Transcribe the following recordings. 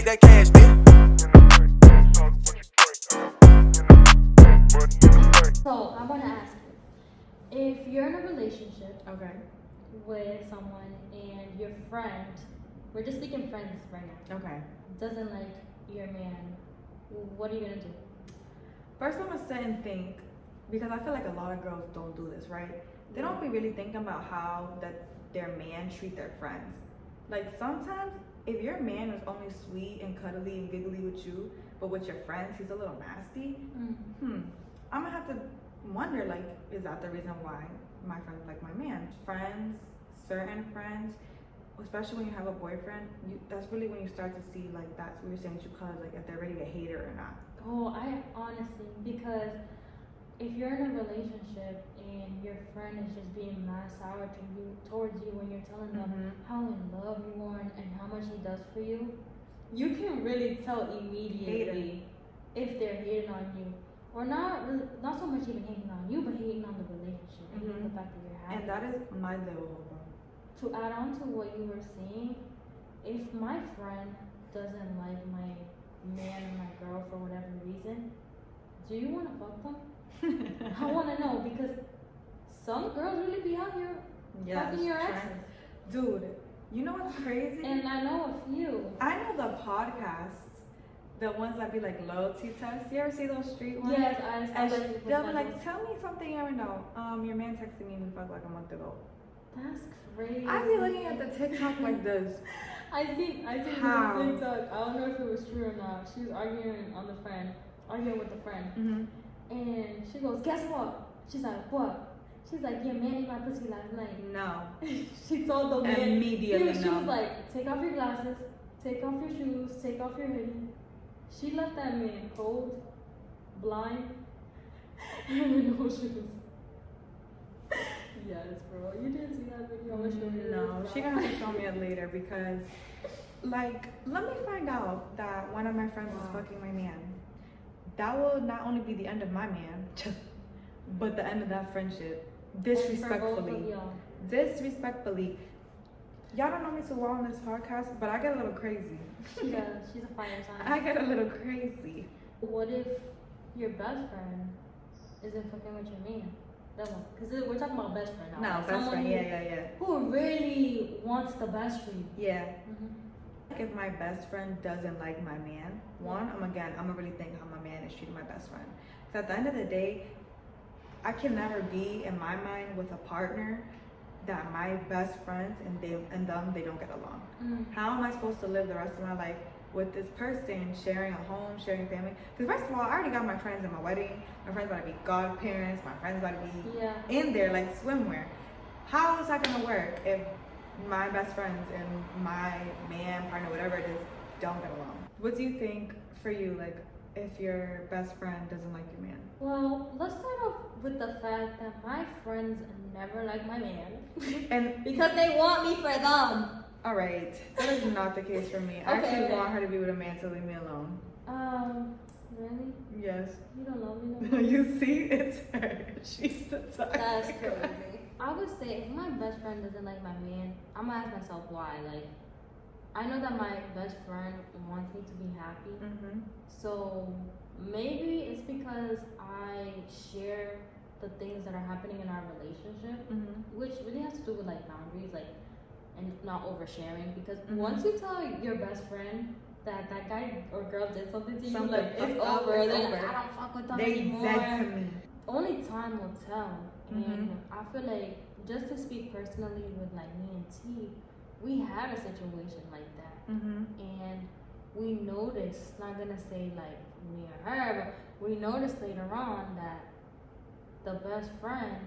make that cash, bitch. So I want to ask you, if you're in a relationship Okay. with someone and your friend, we're just speaking friends right now, Okay. doesn't like your man, what are you gonna do? First, I'm gonna sit and think, because I feel like a lot of girls don't do this, right? They don't be really thinking about how that their man treat their friends. Like sometimes, if your man is only sweet and cuddly and giggly with you, but with your friends he's a little nasty, I'm gonna have to wonder, like, is that the reason why my friends like my man? Friends, certain friends, especially when you have a boyfriend, that's really when you start to see, like, that's what you're saying, you cause, like, if they're ready to hate it or not. Oh, I honestly, because if you're in a relationship and your friend is just being mad sour towards you when you're telling them how in love you are and how much he does for you, you can really tell immediately if they're hating on you. Or not so much even hating on you, but hating on the relationship, hating the fact that you're happy. And that is my little To add on to what you were saying, if my friend doesn't like my man or my girl for whatever reason, do you want to fuck them? I want to know, because some girls really be out here fucking your exes. Dude, you know what's crazy? And I know a few. I know the podcasts, the ones that be like loyalty tests. You ever see those street ones? Yes, I And saw they'll be like, tell me something you ever know. Your man texted me and we fucked like a month ago. That's crazy. I be looking at the TikTok like this. I see How? on TikTok. I don't know if it was true or not. She was arguing with a friend. And she goes, guess what? She's like, what? She's like, your man ate my pussy last night. No. She told the man Immediately. She was like, take off your glasses, take off your shoes, take off your hoodie. She left that man cold, blind, and with no shoes. Yes, bro. You didn't see that video? No, she gonna have to show me it later because, like, let me find out that one of my friends is fucking my man. That will not only be the end of my man, but the end of that friendship. Disrespectfully. Disrespectfully. Y'all don't know me so well on this podcast, but I get a little crazy. She does. She's a fire sign. I get a little crazy. What if your best friend isn't fucking with your man? That one. Because we're talking about best friend now. No, right? best friend. Yeah. Who really wants the best for you. Yeah. If my best friend doesn't like my man, I'm gonna really think how my man is treating my best friend. Because at the end of the day, I can never be in my mind with a partner that my best friends and them they don't get along. How am I supposed to live the rest of my life with this person, sharing a home, sharing family? Because first of all, I already got my friends in my wedding. My friends about to be godparents. My friends about to be in there like swimwear. How is that gonna work if my best friends and my man, partner, whatever it is, don't get along? What do you think for you, like, if your best friend doesn't like your man? Well, let's start off with the fact that my friends never like my man. And because they want me for them. All right, that is not the case for me. I actually want her to be with a man to leave me alone. Really? Yes. You don't love me no more? You see, it's her. She's the toxic. That's crazy. I would say if my best friend doesn't like my man, I'm gonna ask myself why. Like, I know that my best friend wants me to be happy. So maybe it's because I share the things that are happening in our relationship, which really has to do with like boundaries, like, and not oversharing. Because once you tell your best friend that guy or girl did something to you, like, it's over. Then like, I don't fuck with them anymore. They said to me. Only time will tell. And I feel like, just to speak personally with like me and T, we had a situation like that. And we noticed, not gonna say like me or her, but we noticed later on that the best friend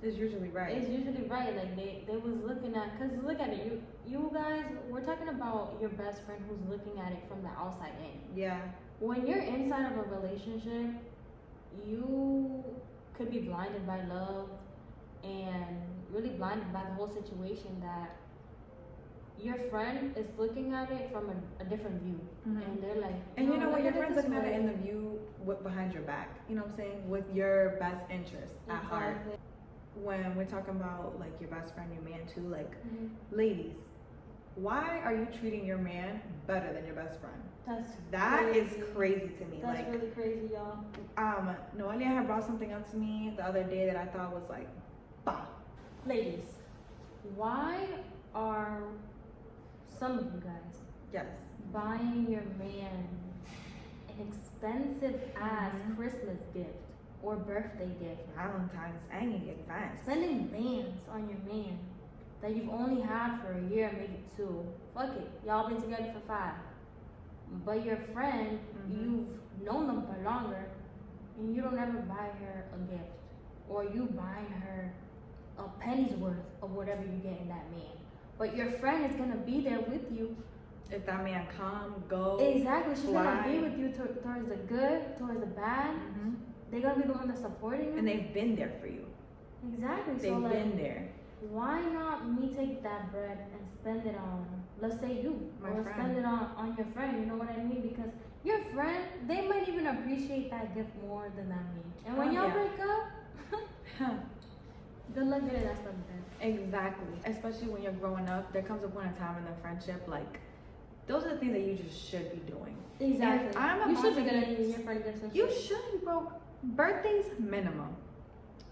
is usually right. Like they was looking at, cause look at it, you guys, we're talking about your best friend who's looking at it from the outside in. Yeah. When you're inside of a relationship, you could be blinded by love and really blinded by the whole situation, that your friend is looking at it from a different view. And they're like, and you know what, your friend's looking at it in the view behind your back, you know what I'm saying, with your best interest at heart. When we're talking about like your best friend, your man too, like, ladies, why are you treating your man better than your best friend? That is crazy to me. That's like, really crazy, y'all. Noelia had brought something up to me the other day that I thought was like, bah. Ladies, why are some of you guys Yes. buying your man an expensive ass Christmas gift or birthday gift? Valentine's, any advance. Spending bands on your man that you've only had for a year, maybe 2. Fuck it, y'all been together for 5. But your friend, you've known them for longer, and you don't ever buy her a gift, or you buying her a penny's worth of whatever you get in that man. But your friend is gonna be there with you. If that man come, go, Exactly, she's fly. gonna be with you towards the good, towards the bad. They're gonna be the one that's supporting you. And they've been there for you. Exactly. They've so, like, been there. why not me take that bread and spend it on, let's say you, My or friend. spend it on your friend, you know what I mean? Because your friend, they might even appreciate that gift more than that me. And when y'all break up, good luck getting that stuff done. Exactly. Especially when you're growing up, there comes a point in time in the friendship, like, those are the things that you just should be doing. Exactly. If I'm You should be about to getting your friend gifts and You shit. should, bro. Birthdays minimum.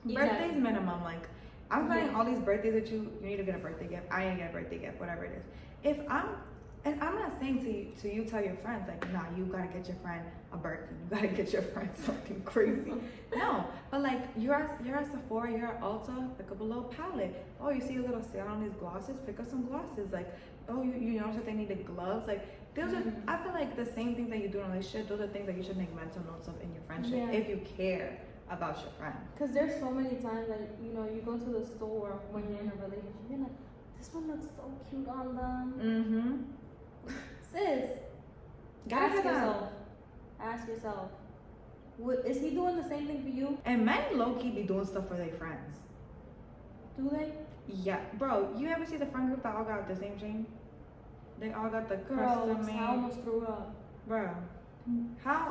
Exactly. Birthdays minimum. Like, I'm planning all these birthdays with you. You need to get a birthday gift. I need to get a birthday gift. Whatever it is. And I'm not saying to you tell your friends like, nah, you gotta get your friend a Birkin. You gotta get your friend something crazy. No, but like you're at Sephora, you're at Ulta, pick up a little palette. Oh, you see a little sale on these glosses, pick up some glosses. Like, oh, you notice that they needed gloves. Like, those are, I feel like the same things that you do in a relationship, those are things that you should make mental notes of in your friendship if you care about your friend. Because there's so many times that, you know, you go to the store when you're in a relationship, you're like, this one looks so cute on them. Sis, ask yourself, is he doing the same thing for you? And men low-key be doing stuff for their friends. Do they? Yeah, bro, you ever see the friend group that all got the same chain? They all got the Girl, custom made. I almost threw up. Bro, how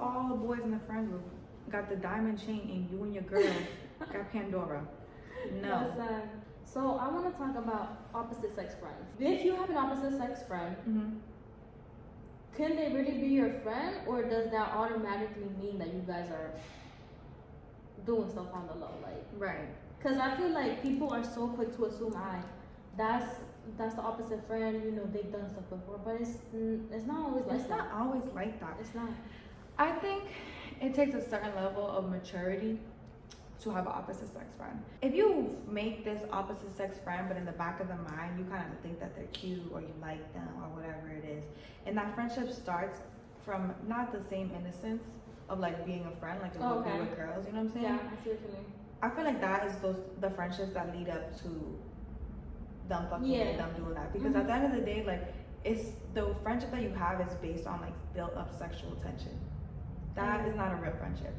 all the boys in the friend group got the diamond chain and you and your girl got Pandora? No. That's sad. So I want to talk about opposite sex friends. If you have an opposite sex friend, can they really be your friend, or does that automatically mean that you guys are doing stuff on the low? Like, Right. because I feel like people are so quick to assume, that's the opposite friend, you know, they've done stuff before, but it's not always like that. It's not always like that. It's not. I think it takes a certain level of maturity to have an opposite sex friend. If you make this opposite sex friend, but in the back of the mind, you kind of think that they're cute or you like them or whatever it is, and that friendship starts from not the same innocence of like being a friend, like a Okay. with girls, you know what I'm saying? Yeah, I see what you mean. I feel like that is the friendships that lead up to them fucking and them doing that. Because at the end of the day, like, it's the friendship that you have is based on like built up sexual tension. That is not a real friendship.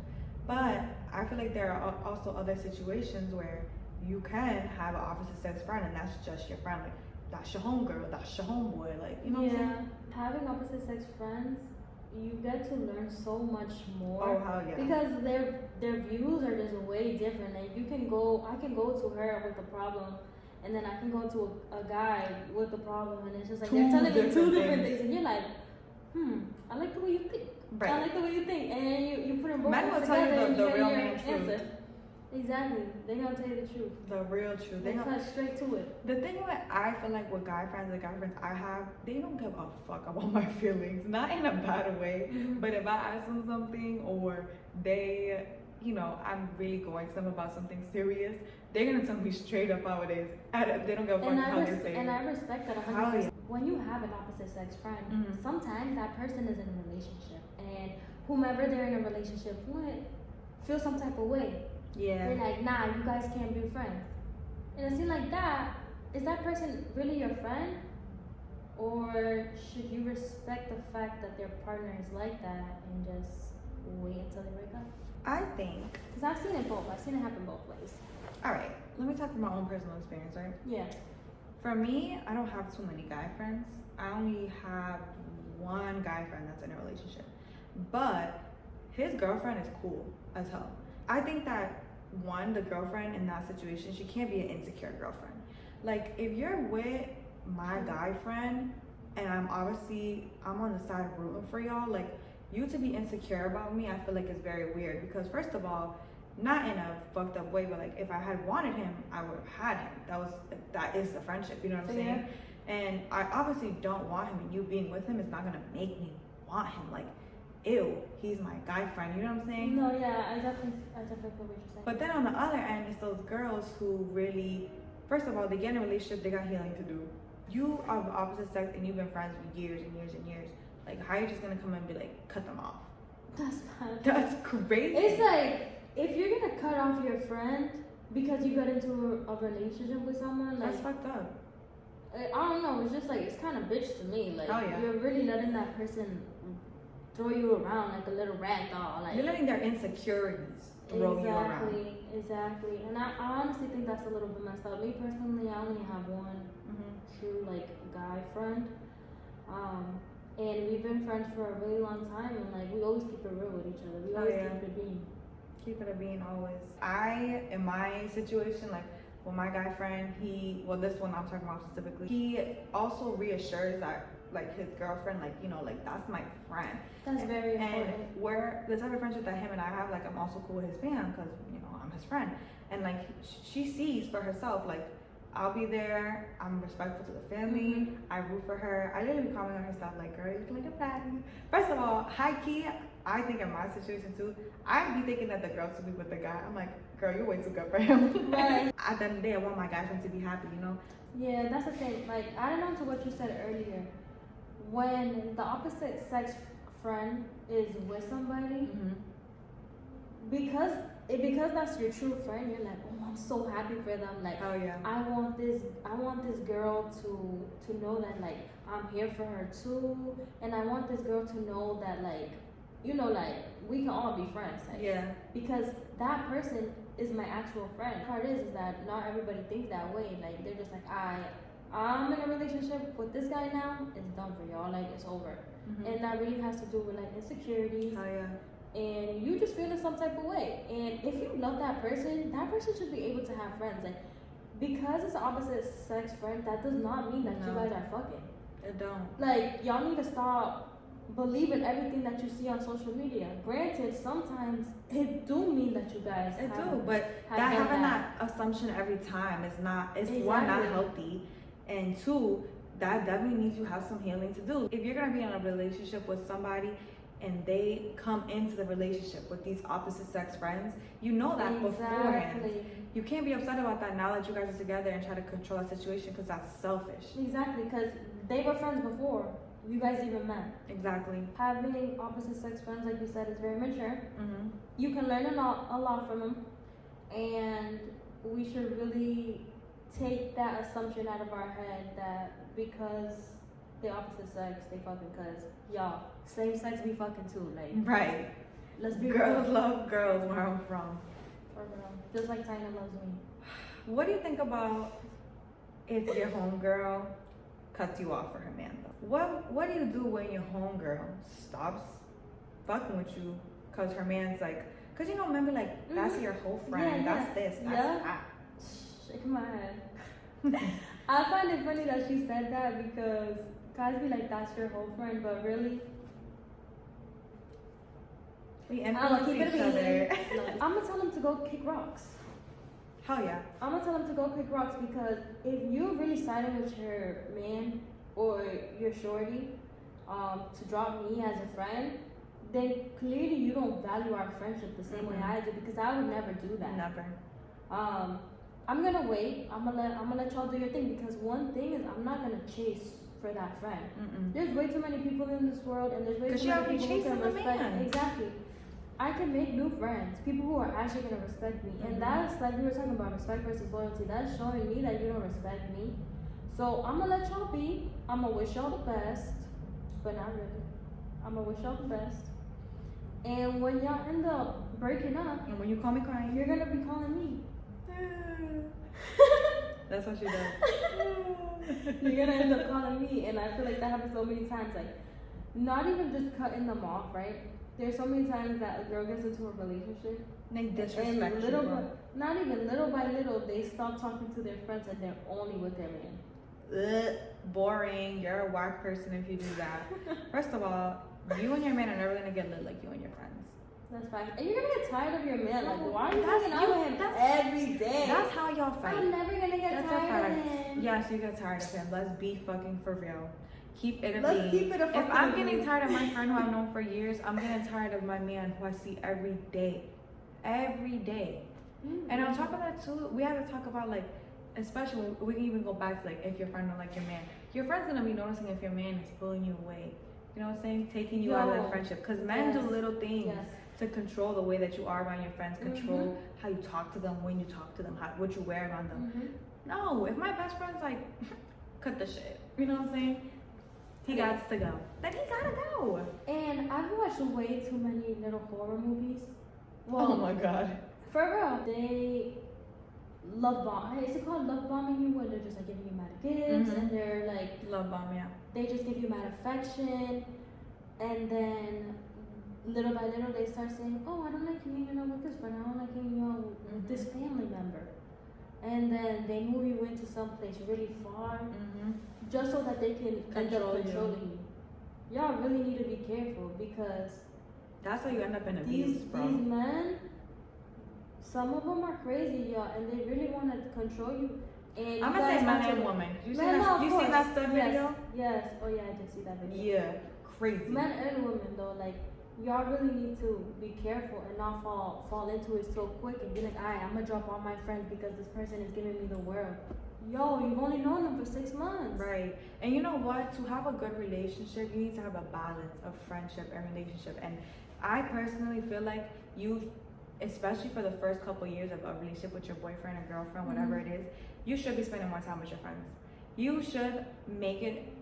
But I feel like there are also other situations where you can have an opposite sex friend and that's just your friend. Like, that's your homegirl, that's your homeboy. Like, you know what I'm saying? Having opposite sex friends, you get to learn so much more. Oh, hell yeah. Because their views are just way different. And I can go to her with a problem, and then I can go to a guy with a problem, and it's just like they're telling me 2 different things, and you're like, I like the way you think. Right. I like the way you think, and you put them both Men will together tell you and the you get real your man truth. answer. Exactly, they're gonna tell you the truth. The real truth. They cut straight to it. The thing what I feel like with guy friends, the guy friends I have, they don't give a fuck about my feelings. Not in a bad way, but if I ask them something or they, you know, I'm really going to them about something serious, they're gonna tell me straight up how it is. And they don't give a fuck how they say it. And I respect that 100%. When you have an opposite sex friend, sometimes that person is in a relationship, and whomever they're in a relationship with feel some type of way. Yeah. They're like, nah, you guys can't be friends. And it seems like that, is that person really your friend? Or should you respect the fact that their partner is like that and just wait until they break up? I think. Because I've seen it both. I've seen it happen both ways. Alright, let me talk from my own personal experience, right? Yeah. For me, I don't have too many guy friends. I only have one guy friend that's in a relationship. But his girlfriend is cool as hell. I think that the girlfriend in that situation, she can't be an insecure girlfriend. Like, if you're with my guy friend, and I'm on the side rooting for y'all, like, you to be insecure about me, I feel like it's very weird, because first of all, not in a fucked up way, but like, if I had wanted him, I would have had him. That is the friendship, you know what I'm saying? And I obviously don't want him, and you being with him is not gonna make me want him. Like, ew, he's my guy friend, you know what I'm saying? No, yeah, I definitely feel what you're saying. But then on the other end, it's those girls who really, first of all, they get in a relationship, they got healing to do. You are the opposite sex and you've been friends for years and years and years. Like, how are you just gonna come and be like, cut them off? That's crazy. It's like, if you're gonna cut off your friend because you got into a relationship with someone, like, that's fucked up. I don't know, it's just like, it's kind of bitch to me. Like, you're really letting that person throw you around like a little rag doll. Like, you're letting their insecurities throw you around. Exactly. And I honestly think that's a little bit messed up. Me personally, I only have one true like guy friend. And we've been friends for a really long time, and like, we always keep it real with each other. We always keep it a bean. Keep it a bean always. In my situation, like, with my guy friend, this one I'm talking about specifically, he also reassures that, like, his girlfriend, like, you know, like, that's my friend. That's very important. And we're the type of friendship that him and I have, like, I'm also cool with his fam, because, you know, I'm his friend. And like, she sees for herself, like, I'll be there, I'm respectful to the family, I root for her. I literally comment on her stuff like, girl, you look like a fatty. First of all, high key, I think in my situation too, I'd be thinking that the girl should be with the guy. I'm like, girl, you're way too good for him. Right. At the end of the day, I want my guy friend to be happy, you know? Yeah, that's the thing. Like, adding on to what you said earlier, when the opposite sex friend is with somebody, because that's your true friend, you're like, oh, I'm so happy for them. Like, oh yeah, I want this girl to know that, like, I'm here for her too, and I want this girl to know that, like, you know, like, we can all be friends. Like, yeah, because that person is my actual friend. The part is that not everybody thinks that way. Like, they're just like, I'm in a relationship with this guy now, it's done for y'all, like, it's over. And that really has to do with, like, insecurities. oh yeah. And you just feel in some type of way. And if you love that person should be able to have friends. Like, because it's opposite sex friend, that does not mean that you guys are fucking. It don't. Like, y'all need to stop believing everything that you see on social media. Granted, sometimes it do mean that you guys but having that assumption every time is not, it's one, not healthy, and two, that definitely means you have some healing to do. If you're gonna be in a relationship with somebody and they come into the relationship with these opposite sex friends, you know that beforehand. You can't be upset about that now that you guys are together and try to control that situation, because that's selfish. Exactly, because they were friends before you guys even met. Exactly. Having opposite sex friends, like you said, is very mature. You can learn a lot from them, and we should really take that assumption out of our head that because the opposite sex, they fucking, cause y'all, same sex be fucking too, like. Right. Let's be girls real. love girls where I'm from. For real. Just like Tina loves me. What do you think about if your homegirl cuts you off for her man though? What do you do when your homegirl stops fucking with you cause her man's like, cause you know, remember, like, that's your whole friend, that's this, that's that. Shaking my head. I find it funny that she said that, because guys be like, that's your whole friend, but really, we influence each other. I'm gonna tell him to go kick rocks. Hell yeah. I'm gonna tell him to go kick rocks, because if you're really siding with your man or your shorty to drop me as a friend, then clearly you don't value our friendship the same way I do, because I would never do that. Never. I'm gonna wait. I'm gonna let y'all do your thing, because one thing is, I'm not gonna chase for that friend. There's way too many people in this world, and there's way too many people who can respect. Exactly. I can make new friends, people who are actually gonna respect me, and that's, like we were talking about, respect versus loyalty. That's showing me that you don't respect me. So I'm gonna let y'all be. I'm gonna wish y'all the best, but not really. I'm gonna wish y'all the best. And when y'all end up breaking up, and when you call me crying, you're gonna be calling me. That's what she does. You're gonna end up calling me, and I feel like that happens so many times. Like, not even just cutting them off, right? There's so many times that a girl gets into a relationship, and they disrespect and not even little by little, they stop talking to their friends, and they're only with their man. boring. You're a whack person if you do that. First of all, you and your man are never gonna get lit like you and your friends. That's fine. And you're gonna get tired of your man. Like, why are you That's hanging out with him every day? That's how y'all fight. I'm never gonna get tired of him. Yes, you get tired of him. Let's be fucking for real. Keep it a Let's bean. keep it a fucking If I'm bean. getting tired of my friend who I've known for years, I'm getting tired of my man who I see every day. Every day. Mm-hmm. And on top of that too, we have to talk about like, especially when we can even go back to like if your friend don't like your man. Your friend's gonna be noticing if your man is pulling you away. You know what I'm saying? Taking you out of that friendship. Because men do little things to control the way that you are around your friends, control how you talk to them, when you talk to them, what you wear around them. No, if my best friend's like, cut the shit. You know what I'm saying? He got to go. Then he gotta go. And I've watched way too many little horror movies. Well, oh my god. For real. They love bomb. Is it called love bombing you? Where they're just like giving you mad gifts and they're like love bomb, yeah. They just give you mad affection, and then little by little they start saying, "Oh, I don't like you hanging out with this friend. I don't like hanging out with this family member," and then they move you into some place really far, just so that they can end up controlling you. Y'all really need to be careful because that's how you end up in abuse, bro. These men, some of them are crazy, y'all, and they really want to control you. And I'm gonna say man and woman. You see that stud video? Yes. Oh yeah, I did see that video. Yeah, crazy. Men and women though, like y'all really need to be careful and not fall into it so quick and be like, alright, I'm gonna drop all my friends because this person is giving me the world. Yo, you've only known them for 6 months. Right. And you know what? To have a good relationship, you need to have a balance of friendship and relationship. And I personally feel like you, especially for the first couple years of a relationship with your boyfriend or girlfriend, whatever it is, you should be spending more time with your friends. You should make it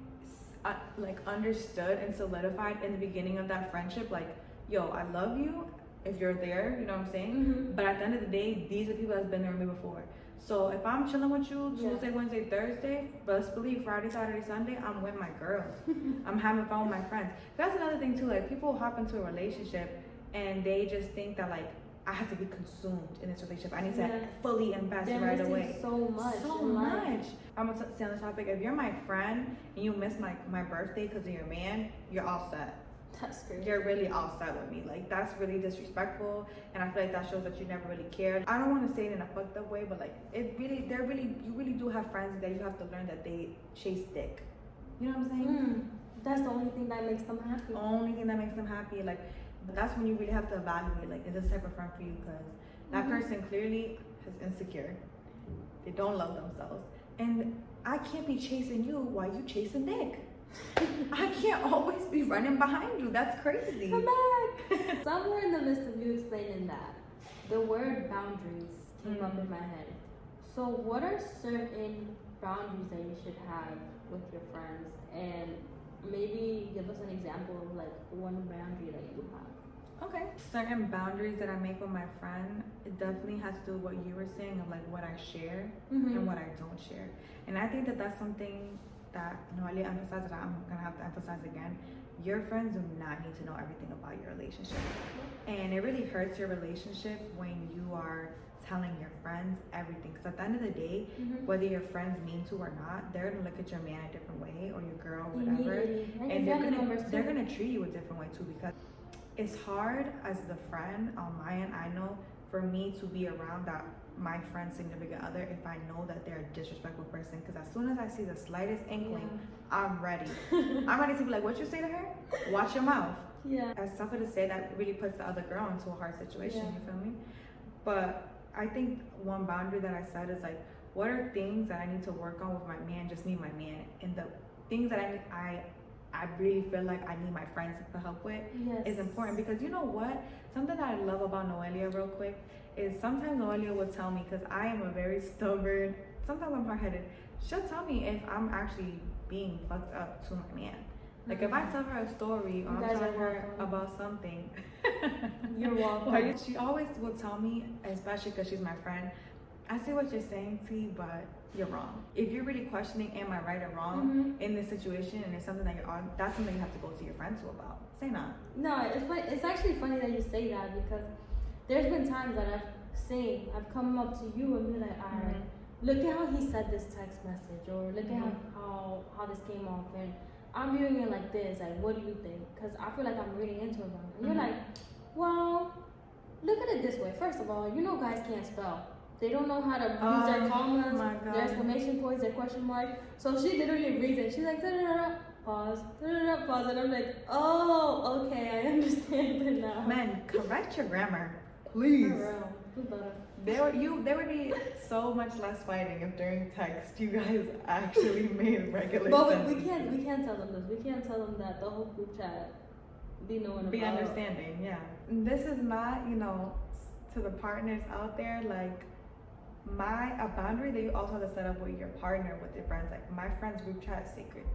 like understood and solidified in the beginning of that friendship. Like, yo, I love you if you're there, you know what I'm saying? But at the end of the day, these are people that's been there with me before. So if I'm chilling with you Tuesday, Wednesday, Thursday, but let's believe Friday, Saturday, Sunday, I'm with my girls. I'm having fun with my friends. That's another thing too. Like, people hop into a relationship and they just think that like, I have to be consumed in this relationship. I need to fully invest right away. So much. I'm gonna stay on the topic. If you're my friend and you miss my birthday because of your man, you're all set. That's crazy. You're really all set with me. Like, that's really disrespectful, and I feel like that shows that you never really cared. I don't want to say it in a fucked up way, but like, you really do have friends that you have to learn that they chase dick. You know what I'm saying? That's the only thing that makes them happy. Only thing that makes them happy. Like, that's when you really have to evaluate, like, is this type of friend for you? Because that person clearly is insecure. They don't love themselves. And I can't be chasing you while you chasing dick. I can't always be running behind you. That's crazy. Come back. Somewhere in the midst of you explaining that, the word boundaries came up in my head. So what are certain boundaries that you should have with your friends? And maybe give us an example of like one boundary that you have. Okay. Certain boundaries that I make with my friend, it definitely has to do with what you were saying of like what I share and what I don't share. And I think that that's something that Noelia emphasized that I'm gonna have to emphasize again. Your friends do not need to know everything about your relationship. And it really hurts your relationship when you are telling your friends everything. Because at the end of the day, whether your friends mean to or not, they're gonna look at your man a different way or your girl, whatever. And they're gonna treat you a different way too, because it's hard as the friend on my end, I know, for me to be around that my friend's significant other if I know that they're a disrespectful person. Because as soon as I see the slightest inkling, I'm ready. I'm ready to be like, what you say to her? Watch your mouth. Yeah. As something to say that really puts the other girl into a hard situation, you feel me? But I think one boundary that I set is like, what are things that I need to work on with my man, just me and my man, and the things that I really feel like I need my friends to help with is important. Because you know what? Something that I love about Noelia real quick is sometimes Noelia will tell me, because I am a very stubborn, sometimes I'm hard-headed, she'll tell me if I'm actually being fucked up to my man. Like if I tell her a story or I'm telling her about something, you're welcome. She always will tell me, especially because she's my friend, I see what you're saying, T, but you're wrong. If you're really questioning, am I right or wrong in this situation, and it's something that you're on, that's something you have to go to your friends to about. Say not. No, it's actually funny that you say that, because there's been times that I've come up to you and be like, alright, look at how he said this text message, or look at how how this came off, and I'm viewing it like this. Like, what do you think? Because I feel like I'm reading into it wrong. And you're like, well, look at it this way. First of all, you know guys can't spell. They don't know how to use their commas, their exclamation points, their question mark. So she literally reads it. She's like, da-da-da-da, pause, da-da-da-da, pause. And I'm like, oh, okay, I understand it now. Man, correct your grammar, please. For real. Do better. There would be so much less fighting if during text you guys actually made regular But sentences. we can't tell them this. We can't tell them that the whole group chat be knowing Be about. understanding, yeah. This is not, to the partners out there, like a boundary that you also have to set up with your partner, with your friends. Like my friends group chat is secret.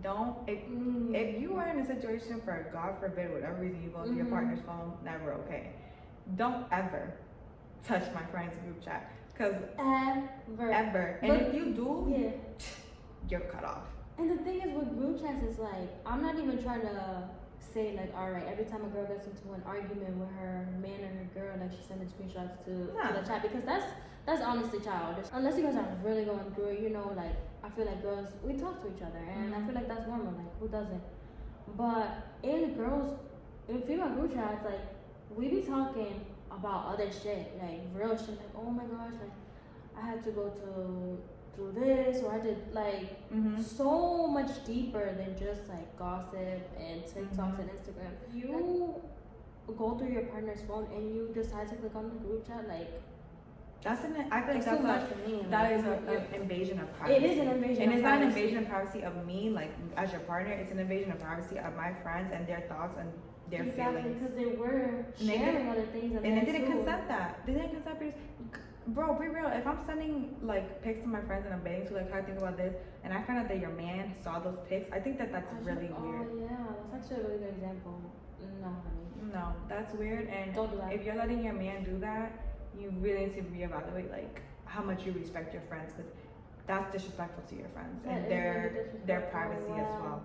Don't if you are in a situation for God forbid whatever reason you go to your partner's phone, never okay. Don't ever touch my friends group chat, because ever. And if you do, you're cut off. And the thing is with group chats is like, I'm not even trying to say like, all right, every time a girl gets into an argument with her man or her girl, like she's sending screenshots to the chat, because that's honestly childish. Unless you guys are really going through it, like I feel like girls, we talk to each other, and I feel like that's normal. Like who doesn't? But in female group chats, like we be talking about other shit, like real shit, like oh my gosh, like I had to go through this, or I did like so much deeper than just like gossip and TikToks and Instagram. You go through your partner's phone and you decide to click on the group chat, like I feel like too much for me. That is an invasion of privacy. It is an invasion. And it's not an invasion of privacy of me, like as your partner. It's an invasion of privacy of my friends and their thoughts and their feelings. Because they were sharing other things, and they didn't consent that. They didn't consent because, bro, be real. If I'm sending like pics to my friends and I'm begging to like how I think about this, and I find out that your man saw those pics, I think that's really weird. Oh yeah, that's actually a really good example. No, honey. No, that's weird. And don't do that. If you're letting your man do that, you really need to reevaluate like how much you respect your friends, because that's disrespectful to your friends and their privacy as well.